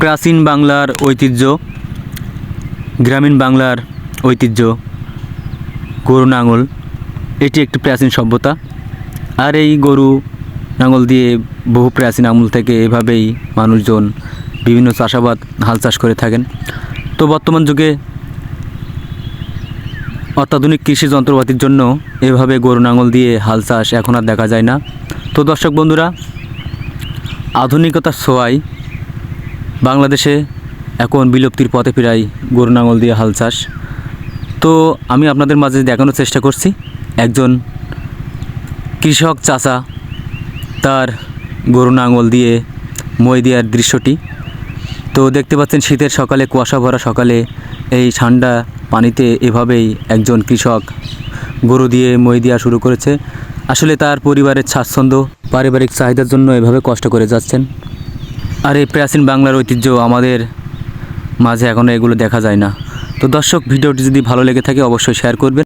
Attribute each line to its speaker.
Speaker 1: প্রাচীন বাংলার ঐতিহ্য, গ্রামীণ বাংলার ঐতিহ্য গরু নাঙল, এটি একটি প্রাচীন সভ্যতা। আর এই গরু নাঙল দিয়ে বহু প্রাচীন আমল থেকে এভাবেই মানুষজন বিভিন্ন চাষাবাদ হাল চাষ করে থাকেন। তো বর্তমান যুগে অত্যাধুনিক কৃষি যন্ত্রপাতির জন্য এভাবে গরু নাঙল দিয়ে হাল চাষ এখন আর দেখা যায় না। তো দর্শক বন্ধুরা, আধুনিকতার ছোঁয়ায় বাংলাদেশে এখন বিলুপ্তির পথে প্রায় গরু নাঙল দিয়ে হাল চাষ। তো আমি আপনাদের মাঝে দেখানোর চেষ্টা করছি একজন কৃষক চাচা তার গরু নাঙল দিয়ে মই দেওয়ার দৃশ্যটি। তো দেখতে পাচ্ছেন শীতের সকালে, কুয়াশা ভরা সকালে এই ঠান্ডা পানিতে এভাবেই একজন কৃষক গরু দিয়ে মই দেওয়া শুরু করেছে। আসলে তার পরিবারের স্বাচ্ছন্দ্য, পারিবারিক চাহিদার জন্য এভাবে কষ্ট করে যাচ্ছেন। আর এই প্রাচীন বাংলার ঐতিহ্য আমাদের মাঝে এখনও এগুলো দেখা যায় না। তো দর্শক, ভিডিওটি যদি ভালো লেগে থাকে অবশ্যই শেয়ার করবেন।